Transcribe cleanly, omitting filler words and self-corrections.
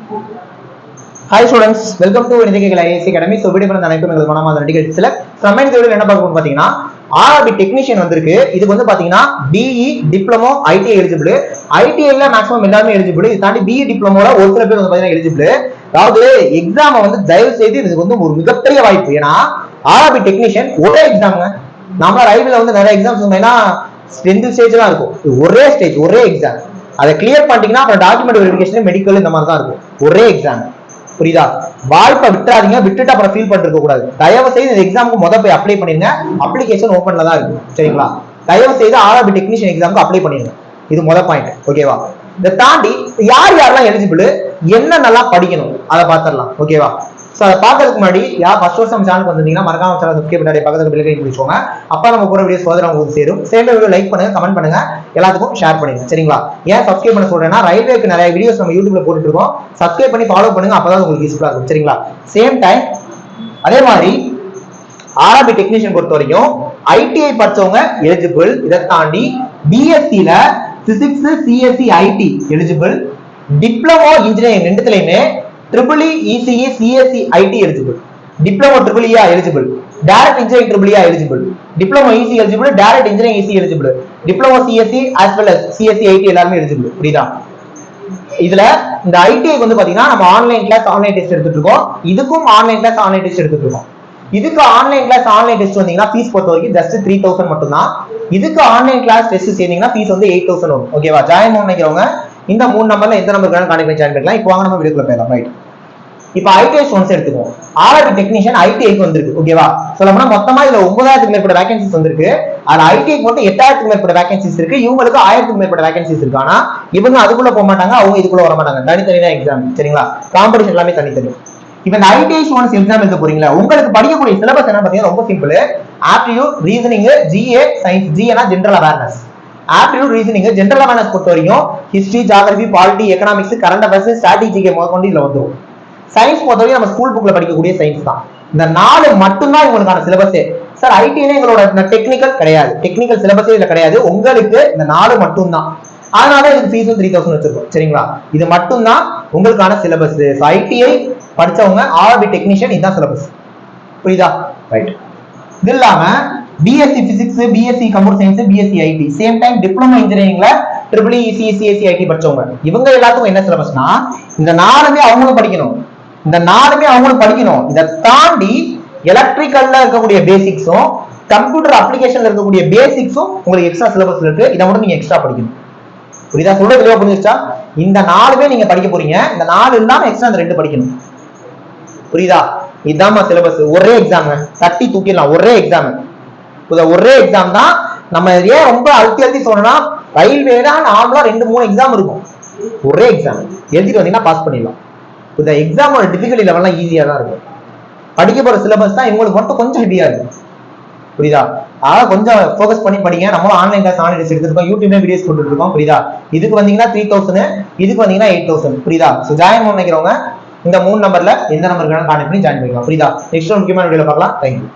Hi students, welcome to Nidhikal IAC Academy. So video பண்ண அனைத்து உங்களுக்கு மனமார்ந்த நன்றிகள். சில சமயம் தேவையில என்ன பார்க்க போறோம் பாத்தீங்கன்னா RRB டெக்னீஷியன் வந்திருக்கு. இதுக்கு வந்து பாத்தீங்கன்னா BE diploma ITI eligible. ITI ல மேக்ஸிமம் எல்லாரும் எலிஜிபிள். இது தாண்டி BE டிப்ளமோல ஒரு சில பேர் வந்து பாத்தீங்கன்னா எலிஜிபிள். அதாவது எக்ஸாம் வந்து தயவு செய்து இதுக்கு வந்து ஒரு மிகப்பெரிய வாய்ப்பு. ஏன்னா RRB டெக்னீஷியன் ஒரே எக்ஸாம்ங்க. நம்ம ரயில்வேல வந்து நிறைய எக்ஸாம்ஸ் சொன்னீங்கன்னா 10th ஸ்டேஜ்லாம் இருக்கும். ஒரே ஸ்டேஜ் ஒரே எக்ஸாம். அதை கிளியர் பண்ணிட்டீங்கன்னா அப்புறம் டாக்குமெண்ட் வெரிஃபிகேஷன் மெடிக்கல் இந்த மாதிரி தான் இருக்கும். ஒரே எக்ஸாம். புரியுதா? வாய்ப்பை விட்டுறாதீங்க, விட்டுட்டு அப்புறம் ஃபீல் பண்ணிருக்க கூடாது. தயவு செய்து இந்த எக்ஸாமுக்கு முதல் போய் அப்ளை பண்ணிருங்க. அப்ளிகேஷன் ஓப்பன்ல தான் இருக்கு. சரிங்களா? தயவு செய்து RRB டெக்னீஷியன் எக்ஸாமுக்கு அப்ளை பண்ணிருங்க. இது முதல் பாயிண்ட். ஓகேவா? இதை தாண்டி யாரெல்லாம் எலிஜிபிள், என்னென்னலாம் படிக்கணும் அதை பார்த்துடலாம். ஓகேவா? சோ அதை பார்க்கறதுக்கு முன்னாடி ஃபர்ஸ்ட் வருஷம் சேனலுக்கு வந்திருந்தீங்கன்னா மறக்காம சேனல் சப்ஸ்கிரைப் பண்ணி பக்கத்துல பெல் ஐகான் பிடிச்சுக்கோங்க. அப்ப நம்ம போற வீடியோஸ் சோதனை உங்களுக்கு சேரும். சேம் வீடியோ லைக் பண்ணுங்க, கமெண்ட் பண்ணுங்க, எல்லாத்துக்கும் ஷேர் பண்ணுங்க. சரிங்களா? ஏன் சப்ஸ்கிரைப் பண்ண சொல்றேன்னா ரயில்வேக்கு நிறைய வீடியோஸ் நம்ம யூடியூப்ல போட்டுட்டு இருக்கோம். சப்ஸ்கிரைப் பண்ணி ஃபாலோ பண்ணுங்க, அப்பதான் உங்களுக்கு யூஸ்ஃபுல்லா இருக்கும். சரிங்களா? சேம் டைம் அதே மாதிரி RRB டெக்னீஷியன் பொறுத்த வரைக்கும் ITI படிச்சவங்க எலிஜிபிள். இதை தாண்டி BSc ல physics CSE IT eligible. Diploma engineering ரெண்டுத்துலயுமே EEE ECE CSE IT eligible. Diploma EEE eligible. Direct engineering EEE eligible. Diploma ECE eligible. Direct engineering ECE eligible. Diploma CSE as well as CSE IT எல்லாரும் eligible. புரியுதா? இதுல இந்த ITI வந்து பாத்தீங்கன்னா நம்ம online class online test எடுத்துட்டு இருக்கோம். இதுக்கும் ஆன்லைன் கிளாஸ் ஆன்லைன் டெஸ்ட் எடுத்துட்டு இருக்கோம். இதுக்கு ஆன்லைன் கிளாஸ் ஆன்லைன் டெஸ்ட் வந்தீங்கன்னா ஃபீஸ் பொறுத்த வரைக்கும் ஜஸ்ட் 3000 மட்டும் தான். இதுக்கு ஆன்லைன் கிளாஸ் டெஸ்ட் சேர்ந்தீங்கன்னா ஃபீஸ் வந்து 8000 வரும். ஓகேவா? ஜாயின் பண்ண நினைக்கிறவங்க இந்த 3 நம்பர்ல எந்த நம்பருக்கு வேணாலும் கான்டாக்ட் பண்ணி ஜாயின் பண்ணிக்கலாம். இப்போ வாங்க நம்ம வீடியோக்குள்ள போயிடலாம். ரைட். இப்போ ITI ஸ்டூடண்ட்ஸ் எடுத்துக்கோம். RRB டெக்னீஷியன் ITIக்கு வந்திருக்கு. ஓகேவா? சொல்லப்போனா மொத்தமா இதுல 9000க்கு மேற்பட்ட வேகன்சிஸ் வந்திருக்கு. அது ITIக்கு மட்டும் 8000க்கு மேற்பட்ட வேகன்சிஸ் இருக்கு. இவங்களுக்கு 1000க்கு மேற்பட்ட வேகன்சிஸ் இருக்கு. ஆனா இவங்க அதுக்குள்ள போக மாட்டாங்க, அவங்க இதுக்குள்ள வர மாட்டாங்க. தனித்தனியா எக்ஸாம். சரிங்களா? காம்படிஷன் எல்லாமே தனித்தனி. இப்போ இந்த ITI ஸ்டூடண்ட்ஸ் எக்ஸாம் எழுத போறீங்களா, உங்களுக்கு படிக்கக்கூடிய சிலபஸ் என்ன பாத்தீங்கன்னா ரொம்ப simple. Aptitude, reasoning, GA, science. GA general awareness. Aptitude, reasoning, general awareness பொறுத்த வரைக்கும் history, geography, polity, economics, current affairs, ஸ்ட்ராட்டஜிக்கை முதற்கொண்டு இதுல வந்துடும். சயின்ஸ் பொறுத்தவரை நம்ம ஸ்கூல் புக்ல படிக்கக்கூடிய சயின்ஸ் தான். இந்த 4 மட்டும்தான் உங்களுக்கான சிலபஸே. சார் ITI எங்களோட டெக்னிக்கல் கிடையாது, டெக்னிக்கல் சிலபஸே இதுல கிடையாது. உங்களுக்கு இந்த 4 மட்டும் தான். அதனால இதுக்கு ஃபீஸ் 3000 வச்சிருக்கோம். சரிங்களா? இது மட்டும் தான் உங்களுக்கான சிலபஸ். ITI படிச்சவங்க RRB டெக்னீஷியன் இதுதான் சிலபஸ். புரியுதா? ரைட். இது இல்லாம BSc physics, BSc computer science, BSc IT, same time diploma இன்ஜினியரிங்ல EEE ECE CSE IT படிச்சவங்க இவங்க எல்லாத்துக்கும் என்ன சிலபஸ்னா இந்த 4மே அவங்களும் படிக்கணும். இந்த 4மே அவங்களும் படிக்கணும். இதை தாண்டி எலக்ட்ரிக்கல்ல இருக்கக்கூடிய பேசிக்ஸும் கம்ப்யூட்டர் அப்ளிகேஷன்ல இருக்கக்கூடிய பேசிக்ஸும் உங்களுக்கு எக்ஸ்ட்ரா சிலபஸ்ல இருக்கு. இதை மட்டும் நீங்க எக்ஸ்ட்ரா படிக்கணும். புரியுதா? சொல்றது தெளிவா புரிஞ்சுச்சா? இந்த 4மே நீங்க படிக்க போறீங்க. இந்த 4 இல்லாம எக்ஸ்ட்ரா இந்த 2 படிக்கணும். புரியுதா? இதாமா சிலபஸ். ஒரே எக்ஸாம் தட்டி தூக்கிடலாம். ஒரே எக்ஸாம். ஒரே எக்ஸாம் தான். நம்ம ஏன் ரொம்ப அழுத்தி சொன்னா ரயில்வேல நார்மலா 2-3 எக்ஸாம் இருக்கும். ஒரே எக்ஸாம் எழுதிட்டு வந்தீங்கன்னா பாஸ் பண்ணிடலாம். இந்த எக்ஸாமோட டிஃபிகல்டி லெவல்லாம் ஈஸியா தான் இருக்கும். படிக்க போற சிலபஸ் தான் இவங்களுக்கு மட்டும் கொஞ்சம் ஹெவியா இருக்கும். புரியுதா? அதான் கொஞ்சம் ஃபோக்கஸ் பண்ணி படிங்க. நம்ம ஆன்லைன் கிளாஸ் ஆன்லைன் டெஸ்ட் எடுத்துருக்கோம், யூடியூப்ல வீடியோஸ் போட்டுட்டு இருக்கோம். புரியுதா? இதுக்கு வந்தீங்கன்னா 3000, இதுக்கு வந்தீங்கன்னா 8000. புரியுதா? ஸோ ஜாயின் பண்ண நினைக்கிறவங்க இந்த 3 நம்பர்ல எந்த நம்பருக்கு வேணாலும் கான்டாக்ட் பண்ணி ஜாயின் பண்ணிக்கலாம். புரியுதா? நெக்ஸ்ட் முக்கியமான வீடியோல பார்க்கலாம். தேங்க்யூ.